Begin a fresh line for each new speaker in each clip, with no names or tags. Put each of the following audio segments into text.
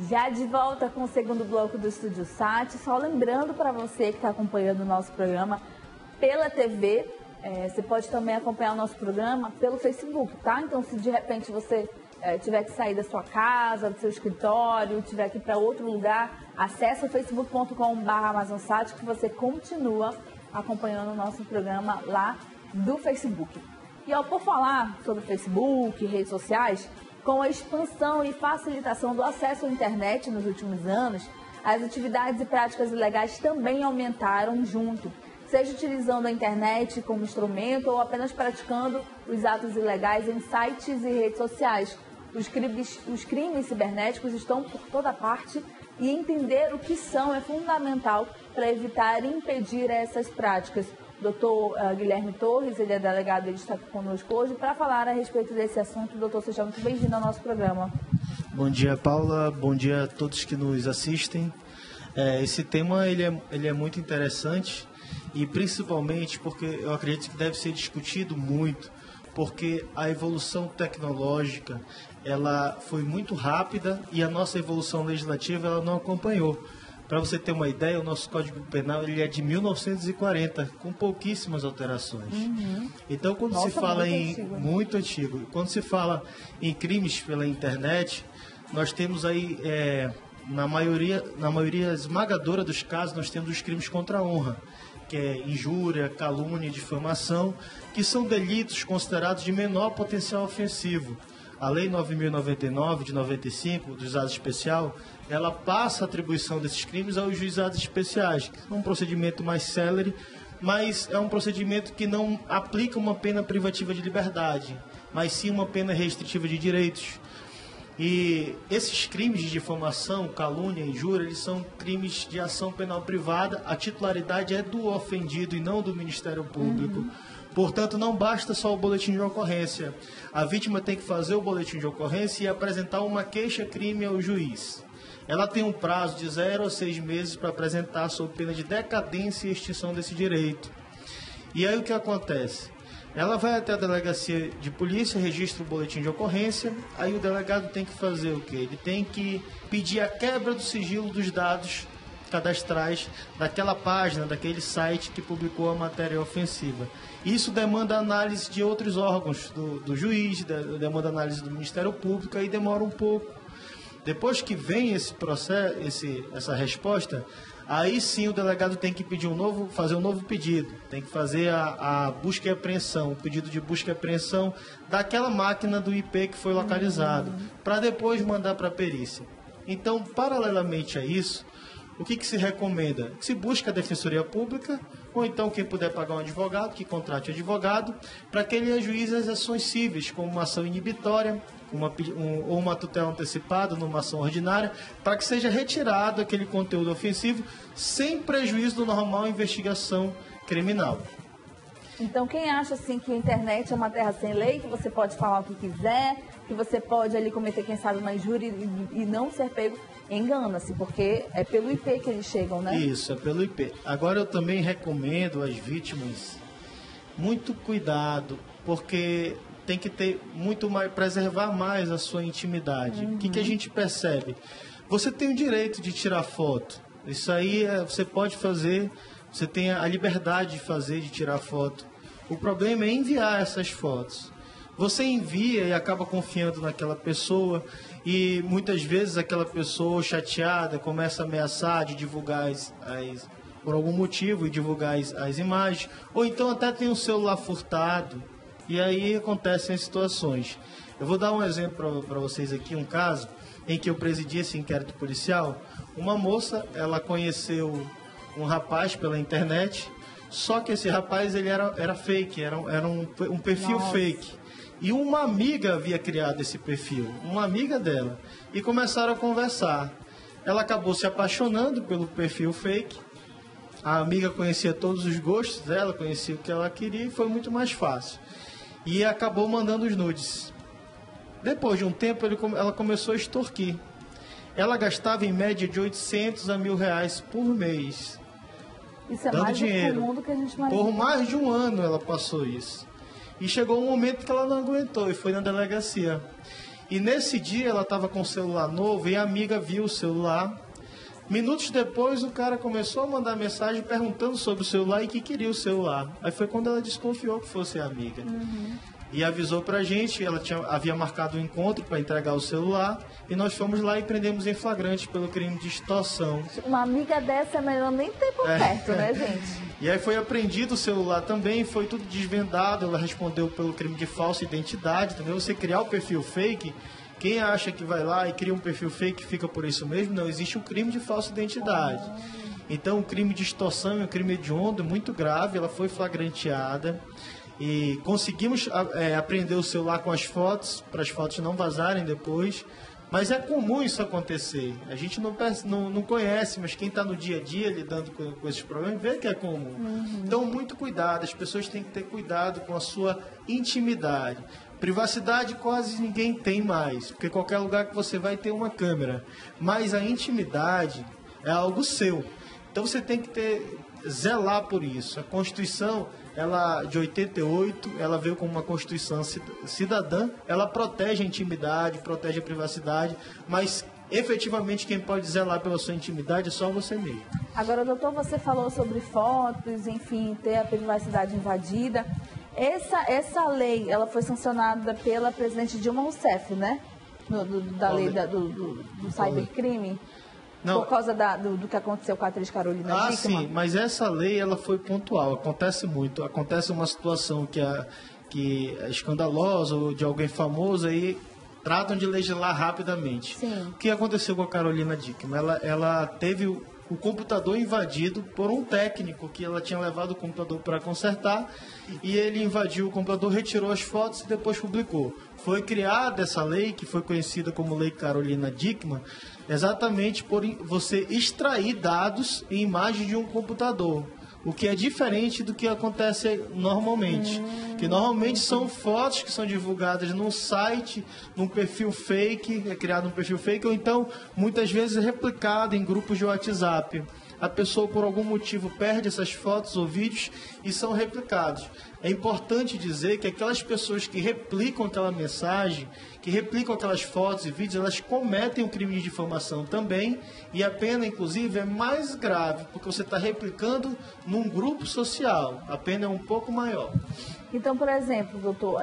Já de volta com o segundo bloco do Estúdio Sat, só lembrando para você que está acompanhando o nosso programa pela TV, você pode também acompanhar o nosso programa pelo Facebook, tá? Então, se de repente você tiver que sair da sua casa, do seu escritório, tiver que ir para outro lugar, acesse o facebook.com/amazonsat que você continua acompanhando o nosso programa lá do Facebook. E por falar sobre Facebook, redes sociais, com a expansão e facilitação do acesso à internet nos últimos anos, as atividades e práticas ilegais também aumentaram junto, seja utilizando a internet como instrumento ou apenas praticando os atos ilegais em sites e redes sociais. Os crimes cibernéticos estão por toda parte e entender o que são é fundamental para evitar e impedir essas práticas. Doutor Guilherme Torres, ele é delegado, ele está aqui conosco hoje para falar a respeito desse assunto. Doutor, seja muito bem-vindo ao nosso programa.
Bom dia, Paula. Bom dia a todos que nos assistem. Esse tema ele é muito interessante e principalmente porque eu acredito que deve ser discutido muito, porque a evolução tecnológica ela foi muito rápida e a nossa evolução legislativa ela não acompanhou. Para você ter uma ideia, o nosso Código Penal ele é de 1940, com pouquíssimas alterações. Então, quando se fala muito antigo, quando se fala em crimes pela internet, nós temos aí, na maioria esmagadora dos casos, nós temos os crimes contra a honra, que é injúria, calúnia, difamação, que são delitos considerados de menor potencial ofensivo. A Lei 9.099, de 95, do Juizado Especial, ela passa a atribuição desses crimes aos juizados especiais, que é um procedimento mais célere, mas é um procedimento que não aplica uma pena privativa de liberdade, mas sim uma pena restritiva de direitos. E esses crimes de difamação, calúnia e injúria, eles são crimes de ação penal privada, a titularidade é do ofendido e não do Ministério Público. Portanto, não basta só o boletim de ocorrência. A vítima tem que fazer o boletim de ocorrência e apresentar uma queixa-crime ao juiz. Ela tem um prazo de 0 a 6 meses para apresentar sob pena de decadência e extinção desse direito. E aí o que acontece? Ela vai até a delegacia de polícia, registra o boletim de ocorrência, aí o delegado tem que fazer o quê? Ele tem que pedir a quebra do sigilo dos dados cadastrais daquela página, daquele site que publicou a matéria ofensiva. Isso demanda análise de outros órgãos, do juiz, demanda análise do Ministério Público, aí demora um pouco. Depois que vem esse processo, essa resposta, aí sim o delegado tem que fazer um novo pedido, tem que fazer a busca e apreensão, o pedido de busca e apreensão daquela máquina do IP que foi localizado, para depois mandar para a perícia. Então, paralelamente a isso, o que se recomenda? Que se busca a Defensoria Pública, ou então quem puder pagar um advogado, que contrate um advogado, para que ele ajuize as ações cíveis, como uma ação inibitória, ou uma tutela antecipada numa ação ordinária, para que seja retirado aquele conteúdo ofensivo sem prejuízo da normal investigação criminal.
Então, quem acha assim que a internet é uma terra sem lei, que você pode falar o que quiser, que você pode ali cometer, quem sabe, uma injúria e não ser pego, engana-se, porque é pelo IP que eles chegam, né?
Isso, é pelo IP. Agora, eu também recomendo às vítimas muito cuidado, porque tem que ter preservar mais a sua intimidade. O que a gente percebe? Você tem o direito de tirar foto. Isso aí você pode fazer. Você tem a liberdade de fazer, de tirar foto. O problema é enviar essas fotos. Você envia e acaba confiando naquela pessoa e muitas vezes aquela pessoa chateada começa a ameaçar de divulgar por algum motivo, e divulgar as imagens. Ou então até tem um celular furtado e aí acontecem situações. Eu vou dar um exemplo para vocês aqui, um caso em que eu presidi esse inquérito policial. Uma moça, ela conheceu um rapaz pela internet, só que esse rapaz ele era fake, era um perfil fake. E uma amiga havia criado esse perfil, uma amiga dela, e começaram a conversar. Ela acabou se apaixonando pelo perfil fake, a amiga conhecia todos os gostos dela, conhecia o que ela queria e foi muito mais fácil. E acabou mandando os nudes. Depois de um tempo ela começou a extorquir. Ela gastava em média de 800 a R$1.000 por mês.
Isso é
dando
mais
dinheiro.
comum do que a gente imagina.
Por mais de um ano ela passou isso. E chegou um momento que ela não aguentou e foi na delegacia. E nesse dia ela estava com o celular novo e a amiga viu o celular. Minutos depois o cara começou a mandar mensagem perguntando sobre o celular e que queria o celular. Aí foi quando ela desconfiou que fosse a amiga. E avisou pra gente, ela havia marcado um encontro para entregar o celular e nós fomos lá e prendemos em flagrante pelo crime de extorsão.
Uma amiga dessa é melhor nem ter por perto, né, gente?
E aí foi apreendido o celular também, foi tudo desvendado, ela respondeu pelo crime de falsa identidade, entendeu? Você criar o perfil fake, quem acha que vai lá e cria um perfil fake fica por isso mesmo, não, existe um crime de falsa identidade. Então o crime de extorsão é um crime hediondo, muito grave, ela foi flagranteada. E conseguimos apreender o celular com as fotos, para as fotos não vazarem depois. Mas é comum isso acontecer. A gente não conhece, mas quem está no dia a dia lidando com esses problemas vê que é comum. Então, muito cuidado. As pessoas têm que ter cuidado com a sua intimidade. Privacidade quase ninguém tem mais, porque qualquer lugar que você vai ter uma câmera. Mas a intimidade é algo seu. Então, você tem que zelar por isso. A Constituição, ela de 88, ela veio como uma Constituição cidadã, ela protege a intimidade, protege a privacidade, mas efetivamente quem pode zelar pela sua intimidade é só você mesmo.
Agora, doutor, você falou sobre fotos, enfim, ter a privacidade invadida. Essa lei, ela foi sancionada pela presidente Dilma Rousseff, né? Lei do cybercrime. Não. Por causa do que aconteceu com a atriz Carolina Dickmann?
Sim, mas essa lei ela foi pontual, acontece muito. Acontece uma situação que é escandalosa ou de alguém famoso, aí tratam de legislar rapidamente.
Sim.
O que aconteceu com a Carolina Dickmann? Ela teve o computador invadido por um técnico que ela tinha levado o computador para consertar e ele invadiu o computador, retirou as fotos e depois publicou. Foi criada essa lei, que foi conhecida como Lei Carolina Dickmann, exatamente por você extrair dados e imagens de um computador, o que é diferente do que acontece normalmente. Que normalmente são fotos que são divulgadas num site, num perfil fake, é criado um perfil fake, ou então, muitas vezes, replicado em grupos de WhatsApp. A pessoa, por algum motivo, perde essas fotos ou vídeos e são replicados. É importante dizer que aquelas pessoas que replicam aquela mensagem, que replicam aquelas fotos e vídeos, elas cometem um crime de difamação também, e a pena, inclusive, é mais grave, porque você está replicando num grupo social. A pena é um pouco maior.
Então, por exemplo, doutor,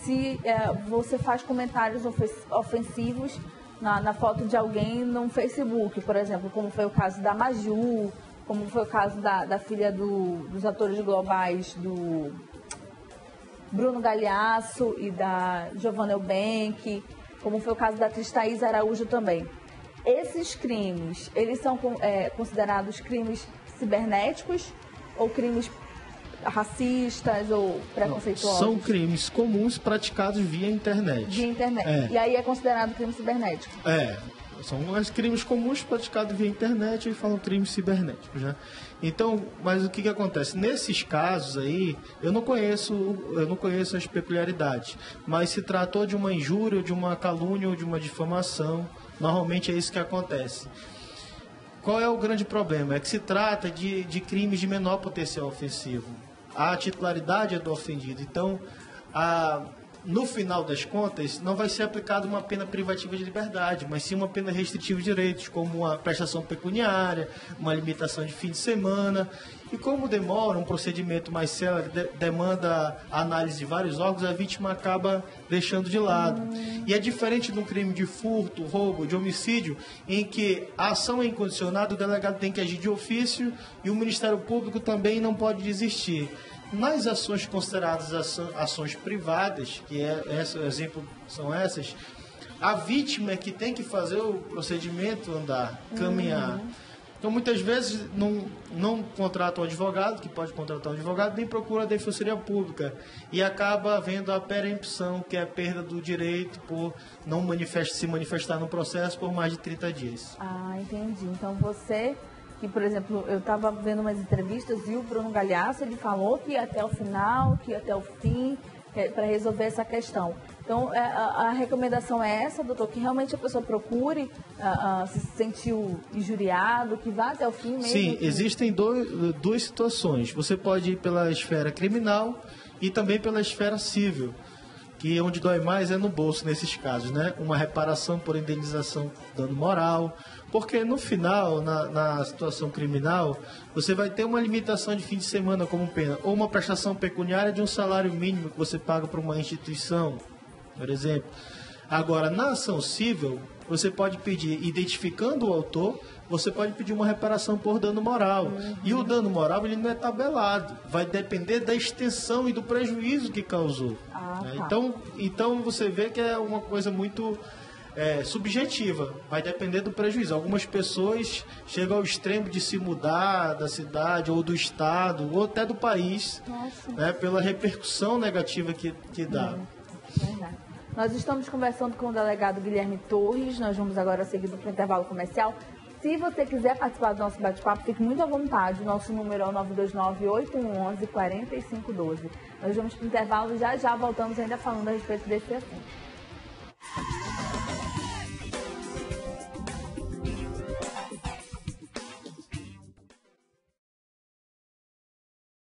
se você faz comentários ofensivos na foto de alguém no Facebook, por exemplo, como foi o caso da Maju, como foi o caso da filha dos atores globais do Bruno Galhaço e da Giovanna Eubank, como foi o caso da atriz Thaís Araújo também. Esses crimes, eles são considerados crimes cibernéticos ou crimes racistas ou preconceituosos?
São crimes comuns praticados via internet.
Via internet. E aí é considerado crime cibernético?
São os crimes comuns praticados via internet e falam crimes cibernéticos, né? Então, mas o que acontece? Nesses casos aí, eu não conheço as peculiaridades, mas se tratou de uma injúria, de uma calúnia ou de uma difamação, normalmente é isso que acontece. Qual é o grande problema? É que se trata de crimes de menor potencial ofensivo. A titularidade é do ofendido. Então, no final das contas, não vai ser aplicada uma pena privativa de liberdade, mas sim uma pena restritiva de direitos, como uma prestação pecuniária, uma limitação de fim de semana. E como demora, um procedimento mais sério, demanda a análise de vários órgãos, a vítima acaba deixando de lado. E é diferente de um crime de furto, roubo, de homicídio, em que a ação é incondicionada, o delegado tem que agir de ofício e o Ministério Público também não pode desistir. Nas ações consideradas ações privadas, que exemplo são essas, a vítima é que tem que fazer o procedimento andar, caminhar. Então, muitas vezes, não contrata um advogado, que pode contratar um advogado, nem procura a Defensoria Pública. E acaba havendo a perempção, que é a perda do direito por não se manifestar no processo por mais de 30 dias.
Ah, entendi. Então, você, que, por exemplo, eu estava vendo umas entrevistas e o Bruno Galhaço, ele falou que ia até o final, que ia até o fim, para resolver essa questão. Então, a recomendação é essa, doutor, que realmente a pessoa procure, se sentiu injuriado, que vá até o fim mesmo?
Sim, existem duas situações. Você pode ir pela esfera criminal e também pela esfera civil. que onde dói mais é no bolso nesses casos, né? Uma reparação por indenização dano moral, porque no final, na situação criminal, você vai ter uma limitação de fim de semana como pena, ou uma prestação pecuniária de um salário mínimo que você paga para uma instituição, por exemplo. Agora, na ação civil, você pode pedir, identificando o autor, você pode pedir uma reparação por dano moral. E o dano moral, ele não é tabelado. Vai depender da extensão e do prejuízo que causou. Né? Então, você vê que é uma coisa muito subjetiva. Vai depender do prejuízo. Algumas pessoas chegam ao extremo de se mudar da cidade, ou do estado, ou até do país, né, pela repercussão negativa que dá.
Verdade. Nós estamos conversando com o delegado Guilherme Torres. Nós vamos agora seguir para o intervalo comercial. Se você quiser participar do nosso bate-papo, fique muito à vontade. O nosso número é o 929-8111-4512. Nós vamos para o intervalo e já voltamos ainda falando a respeito desse assunto.